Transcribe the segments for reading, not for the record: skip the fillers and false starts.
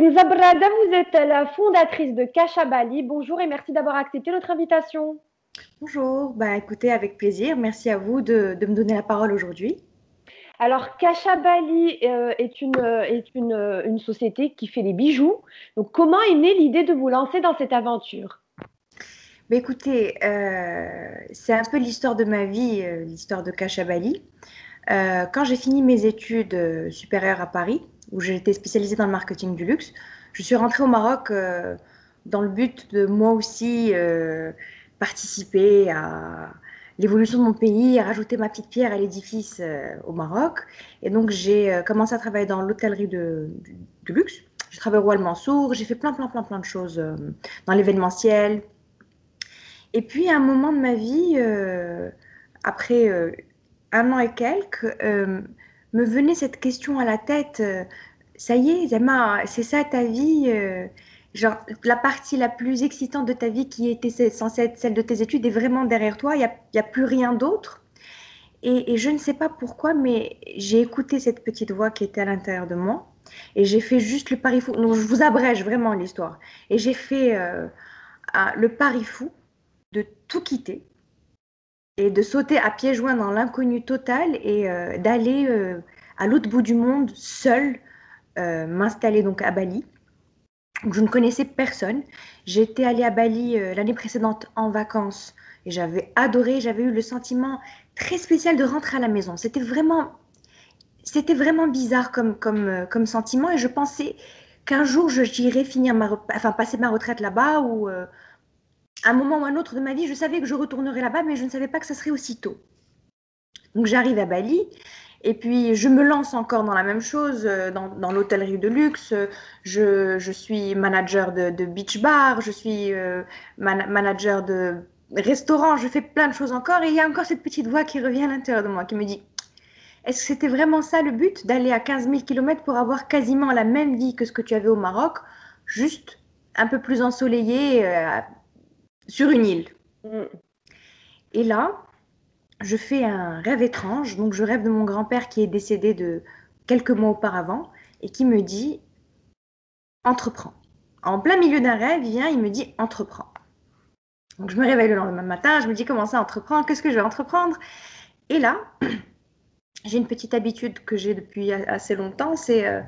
Kenza Brada, vous êtes la fondatrice de Kasha Bali. Bonjour et merci d'avoir accepté notre invitation. Bonjour, bah écoutez, avec plaisir. Merci à vous de me donner la parole aujourd'hui. Alors, Kasha Bali est une société qui fait des bijoux. Donc, comment est née l'idée de vous lancer dans cette aventure? Bah écoutez, c'est un peu l'histoire de ma vie, l'histoire de Kashabali. Quand j'ai fini mes études supérieures à Paris, où j'ai été spécialisée dans le marketing du luxe, je suis rentrée au Maroc dans le but de moi aussi participer à l'évolution de mon pays, à rajouter ma petite pierre à l'édifice au Maroc. Et donc j'ai commencé à travailler dans l'hôtellerie du luxe. J'ai travaillé au Royal Mansour, j'ai fait plein de choses dans l'événementiel. Et puis à un moment de ma vie, après un an et quelques, me venait cette question à la tête. Ça y est, Zema, c'est ça ta vie, genre la partie la plus excitante de ta vie qui était censée être celle de tes études est vraiment derrière toi, y a plus rien d'autre. Et je ne sais pas pourquoi, mais j'ai écouté cette petite voix qui était à l'intérieur de moi et j'ai fait juste le pari fou. Non, je vous abrège vraiment l'histoire. Et j'ai fait le pari fou de tout quitter et de sauter à pieds joints dans l'inconnu total et d'aller à l'autre bout du monde seule, m'installer donc à Bali, où je ne connaissais personne. J'étais allée à Bali l'année précédente en vacances et j'avais adoré, j'avais eu le sentiment très spécial de rentrer à la maison. C'était vraiment bizarre comme sentiment et je pensais qu'un jour j'irais enfin, passer ma retraite là-bas ou à un moment ou un autre de ma vie, je savais que je retournerais là-bas, mais je ne savais pas que ça serait aussitôt. Donc j'arrive à Bali et puis je me lance encore dans la même chose, dans l'hôtellerie de luxe. Je suis manager de beach bar, je suis manager de restaurant, je fais plein de choses encore. Et il y a encore cette petite voix qui revient à l'intérieur de moi qui me dit, est-ce que c'était vraiment ça le but, d'aller à 15 000 km pour avoir quasiment la même vie que ce que tu avais au Maroc, juste un peu plus ensoleillé sur une île? Mm. Et là, je fais un rêve étrange. Donc, je rêve de mon grand-père qui est décédé de quelques mois auparavant et qui me dit entreprends. En plein milieu d'un rêve, il vient, il me dit entreprends. Donc, je me réveille le lendemain matin, je me dis comment ça entreprendre, qu'est-ce que je vais entreprendre? Et là, j'ai une petite habitude que j'ai depuis assez longtemps, c'est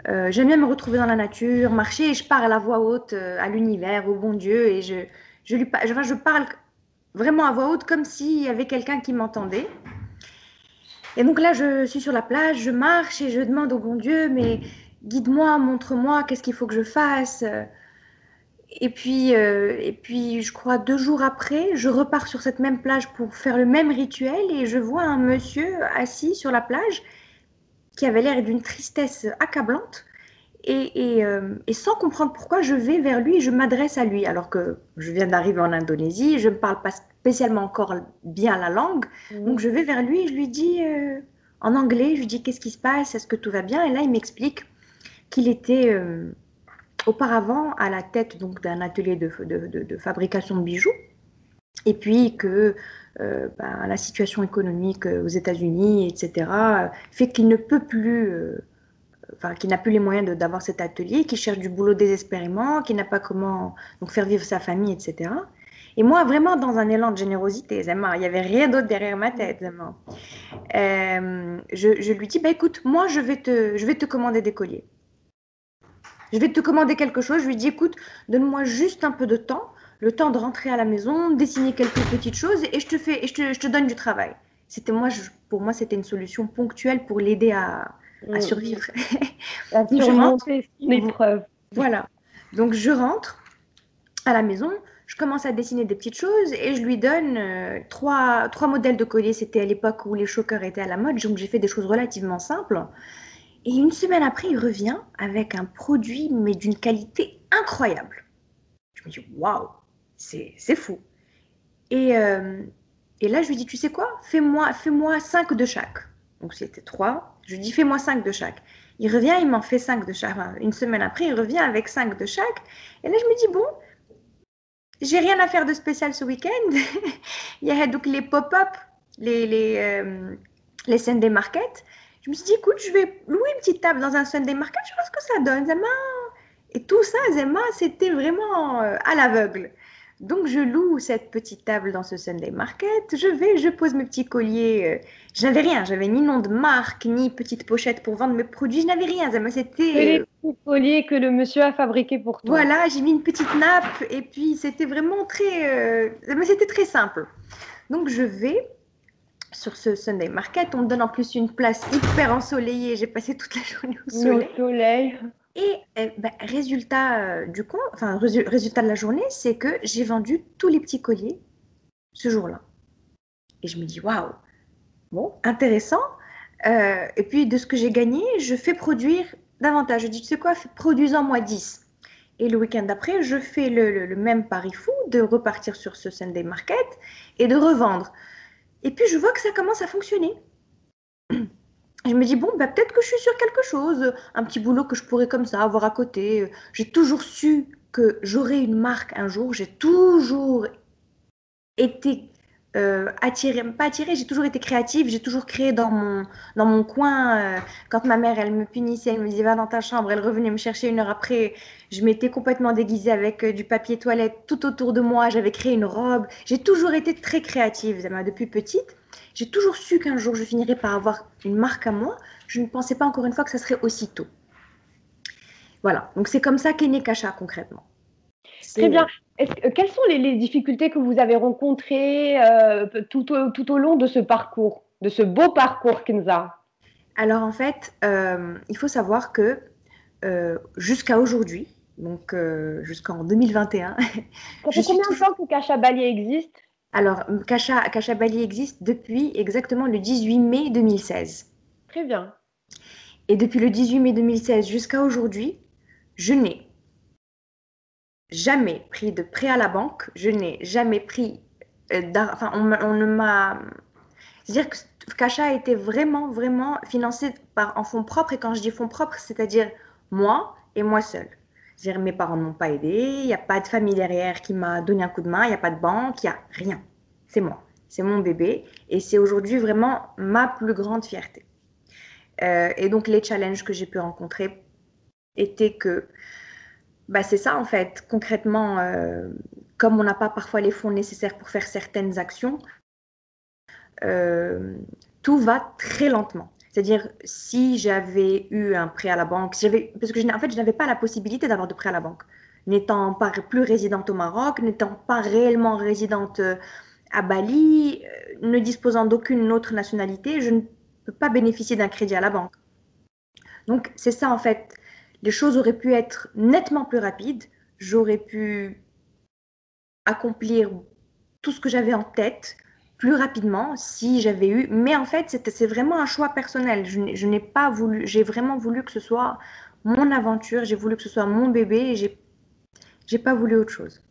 j'aime bien me retrouver dans la nature, marcher et je parle à voix haute à l'univers, au bon Dieu et je parle vraiment à voix haute comme s'il y avait quelqu'un qui m'entendait. Et donc là, je suis sur la plage, je marche et je demande au bon Dieu, mais guide-moi, montre-moi, qu'est-ce qu'il faut que je fasse? Et puis, je crois 2 jours après, je repars sur cette même plage pour faire le même rituel et je vois un monsieur assis sur la plage qui avait l'air d'une tristesse accablante. Et sans comprendre pourquoi, je vais vers lui et je m'adresse à lui, alors que je viens d'arriver en Indonésie, je ne parle pas spécialement encore bien la langue. Donc Mm. je vais vers lui et je lui dis en anglais, je lui dis qu'est-ce qui se passe, est-ce que tout va bien? Et là, il m'explique qu'il était auparavant à la tête donc d'un atelier de fabrication de bijoux, et puis que la situation économique aux États-Unis, etc., fait qu'il ne peut plus enfin, qui n'a plus les moyens d'avoir cet atelier, qui cherche du boulot désespérément, qui n'a pas comment donc faire vivre sa famille, etc. Et moi, vraiment dans un élan de générosité, Zema, il n'y avait rien d'autre derrière ma tête, Zema. Je lui dis, bah, écoute, moi, je vais te commander des colliers. Je vais te commander quelque chose. Je lui dis, écoute, donne-moi juste un peu de temps, le temps de rentrer à la maison, dessiner quelques petites choses, et je te donne du travail. C'était moi, pour moi, c'était une solution ponctuelle pour l'aider à Mm. survivre. À Donc je rentre, surmonter son épreuve. voilà. Donc je rentre à la maison, je commence à dessiner des petites choses et je lui donne trois modèles de colliers. C'était à l'époque où les chokers étaient à la mode, donc j'ai fait des choses relativement simples. Et une semaine après, il revient avec un produit, mais d'une qualité incroyable. Je me dis, waouh, c'est fou. Et, euh, et là, je lui dis, tu sais quoi, fais-moi 5 de chaque. Donc c'était 3. Je lui dis, fais-moi 5 de chaque. Il revient, il m'en fait 5 de chaque. Enfin, une semaine après, il revient avec 5 de chaque. Et là, je me dis, bon, j'ai rien à faire de spécial ce week-end. Il y a donc les pop-up, les Sunday market. Je me suis dit, écoute, je vais louer une petite table dans un Sunday market, je vois ce que ça donne. Et tout ça, Zema, c'était vraiment à l'aveugle. Donc, je loue cette petite table dans ce Sunday Market. Je pose mes petits colliers. Je n'avais rien. J'avais ni nom de marque, ni petite pochette pour vendre mes produits. Je n'avais rien. Zema, Que c'était. les petits colliers que le monsieur a fabriqués pour toi. Voilà, j'ai mis une petite nappe. Et puis, c'était vraiment très. Zema, c'était très simple. Donc, je vais sur ce Sunday Market. On me donne en plus une place hyper ensoleillée. J'ai passé toute la journée au Mis au soleil. soleil. Et résultat du compte, enfin résultat de la journée, c'est que j'ai vendu tous les petits colliers ce jour-là. Et je me dis waouh, bon, intéressant. Et puis de ce que j'ai gagné, je fais produire davantage. Je dis tu sais quoi, produisant moi 10. Et le week-end d'après, je fais le même pari fou de repartir sur ce Sunday Market et de revendre. Et puis je vois que ça commence à fonctionner. Je me dis, bon, bah, peut-être que je suis sur quelque chose, un petit boulot que je pourrais comme ça avoir à côté. J'ai toujours su que j'aurais une marque un jour. J'ai toujours été attirée, pas attirée, j'ai toujours été créative. J'ai toujours créé dans mon coin. Quand ma mère, elle me punissait, elle me disait, va dans ta chambre. Elle revenait me chercher une heure après. Je m'étais complètement déguisée avec du papier toilette tout autour de moi. J'avais créé une robe. J'ai toujours été très créative, Zama, depuis petite. J'ai toujours su qu'un jour je finirais par avoir une marque à moi. Je ne pensais pas encore une fois que ça serait aussitôt. Voilà, donc c'est comme ça qu'est né Kasha concrètement. Très C'est bien. Quelles sont les difficultés que vous avez rencontrées tout au long de ce parcours, de ce beau parcours Kenza? Alors en fait, il faut savoir que jusqu'à aujourd'hui, donc jusqu'en 2021, Ça je fait suis combien de toujours. temps que Cacha Bali existe? Alors Kasha Bali existe depuis exactement le 18 mai 2016. Très bien. Et depuis le 18 mai 2016 jusqu'à aujourd'hui, je n'ai jamais pris de prêt à la banque, je n'ai jamais pris enfin on ne m'a. C'est-à-dire que Kasha a été vraiment, vraiment financé en fonds propres. Et quand je dis fonds propres, c'est-à-dire moi et moi seule. C'est-à-dire mes parents ne m'ont pas aidé, il n'y a pas de famille derrière qui m'a donné un coup de main, il n'y a pas de banque, il n'y a rien. C'est moi, c'est mon bébé. Et c'est aujourd'hui vraiment ma plus grande fierté. Et donc les challenges que j'ai pu rencontrer étaient que, bah, c'est ça en fait, concrètement, comme on n'a pas parfois les fonds nécessaires pour faire certaines actions, euh, tout va très lentement. C'est-à-dire, si j'avais eu un prêt à la banque, parce que en fait, je n'avais pas la possibilité d'avoir de prêt à la banque. N'étant pas plus résidente au Maroc, n'étant pas réellement résidente à Bali, ne disposant d'aucune autre nationalité, je ne peux pas bénéficier d'un crédit à la banque. Donc, c'est ça en fait. Les choses auraient pu être nettement plus rapides. J'aurais pu accomplir tout ce que j'avais en tête plus rapidement si j'avais eu. Mais en fait, c'est vraiment un choix personnel. Je n'ai pas voulu, j'ai vraiment voulu que ce soit mon aventure, j'ai voulu que ce soit mon bébé et j'ai pas voulu autre chose.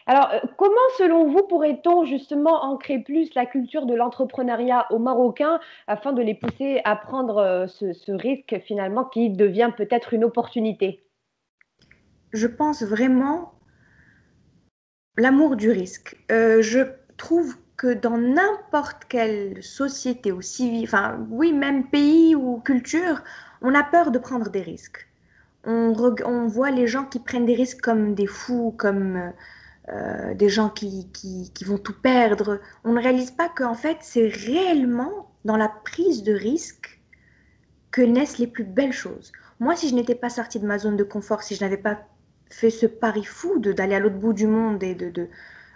Alors, comment, selon vous, pourrait-on justement ancrer plus la culture de l'entrepreneuriat aux Marocains afin de les pousser à prendre ce risque finalement qui devient peut-être une opportunité? Je pense vraiment l'amour du risque. Je trouve que dans n'importe quelle société ou civile, enfin oui, même pays ou culture, on a peur de prendre des risques. On voit les gens qui prennent des risques comme des fous, comme des gens qui vont tout perdre. On ne réalise pas qu'en fait, c'est réellement dans la prise de risque que naissent les plus belles choses. Moi, si je n'étais pas sortie de ma zone de confort, si je n'avais pas fait ce pari fou d'aller à l'autre bout du monde et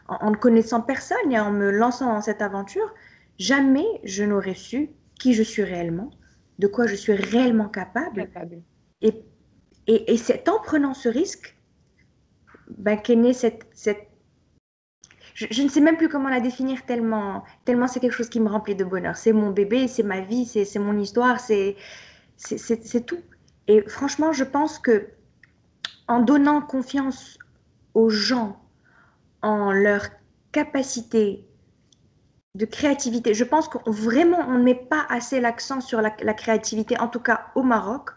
en ne connaissant personne et en me lançant dans cette aventure, jamais je n'aurais su qui je suis réellement, de quoi je suis réellement capable. Capable. Et, et c'est en prenant ce risque ben, qu'est née cette je ne sais même plus comment la définir tellement c'est quelque chose qui me remplit de bonheur. C'est mon bébé, c'est ma vie, c'est mon histoire, c'est tout. Et franchement, je pense que en donnant confiance aux gens, en leur capacité de créativité, je pense qu'on vraiment on ne met pas assez l'accent sur la créativité, en tout cas au Maroc.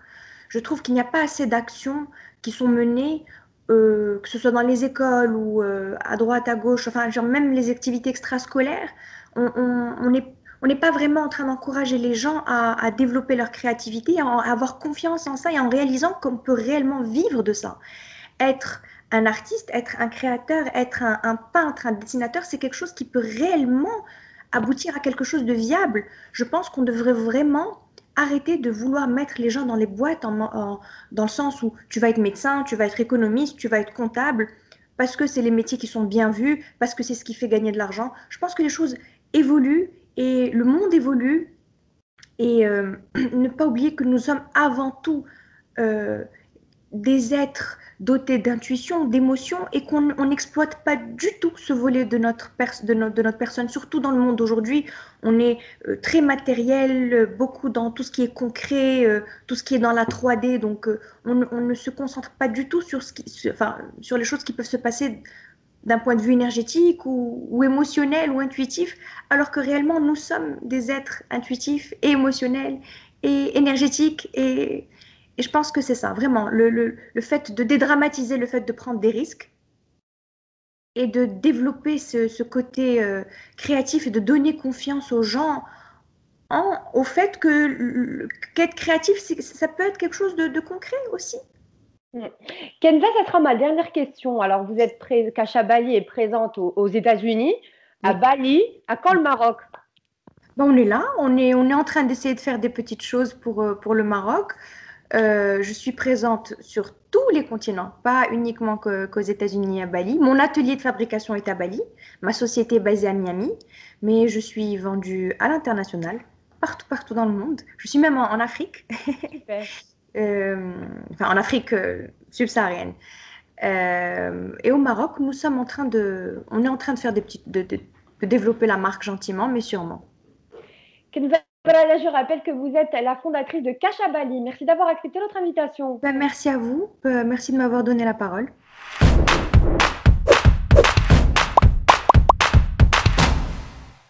Je trouve qu'il n'y a pas assez d'actions qui sont menées, que ce soit dans les écoles ou à droite, à gauche, enfin, genre même les activités extrascolaires, on, on, on est, on n'est pas vraiment en train d'encourager les gens à développer leur créativité, à avoir confiance en ça et en réalisant qu'on peut réellement vivre de ça. Être un artiste, être un créateur, être un peintre, un dessinateur, c'est quelque chose qui peut réellement aboutir à quelque chose de viable. Je pense qu'on devrait vraiment arrêter de vouloir mettre les gens dans les boîtes dans le sens où tu vas être médecin, tu vas être économiste, tu vas être comptable, parce que c'est les métiers qui sont bien vus, parce que c'est ce qui fait gagner de l'argent. Je pense que les choses évoluent et le monde évolue et ne pas oublier que nous sommes avant tout euh, des êtres dotés d'intuition, d'émotion et qu'on n'exploite pas du tout ce volet de notre personne, surtout dans le monde d'aujourd'hui. On est très matériel, beaucoup dans tout ce qui est concret, tout ce qui est dans la 3D, donc on ne se concentre pas du tout sur les choses qui peuvent se passer d'un point de vue énergétique ou émotionnel ou intuitif, alors que réellement nous sommes des êtres intuitifs et émotionnels et énergétiques et je pense que c'est ça, vraiment, le fait de dédramatiser, le fait de prendre des risques et de développer ce côté créatif et de donner confiance aux gens au fait que qu'être créatif, ça peut être quelque chose de concret aussi. Mm. Kenza, ça sera ma dernière question. Alors, vous êtes Kasha Bali est présente aux États-Unis, à Oui. Bali, à quand le Maroc? Ben, on est là, on est en train d'essayer de faire des petites choses pour le Maroc. Je suis présente sur tous les continents, pas uniquement qu'aux États-Unis et à Bali. Mon atelier de fabrication est à Bali, ma société est basée à Miami, mais je suis vendue à l'international, partout, partout dans le monde. Je suis même en Afrique, Super. euh, enfin en Afrique subsaharienne. Et au Maroc, on est en train de faire de développer la marque gentiment, mais sûrement. Kenza, voilà, je rappelle que vous êtes la fondatrice de Kasha Bali. Merci d'avoir accepté notre invitation. Ben, merci à vous, merci de m'avoir donné la parole.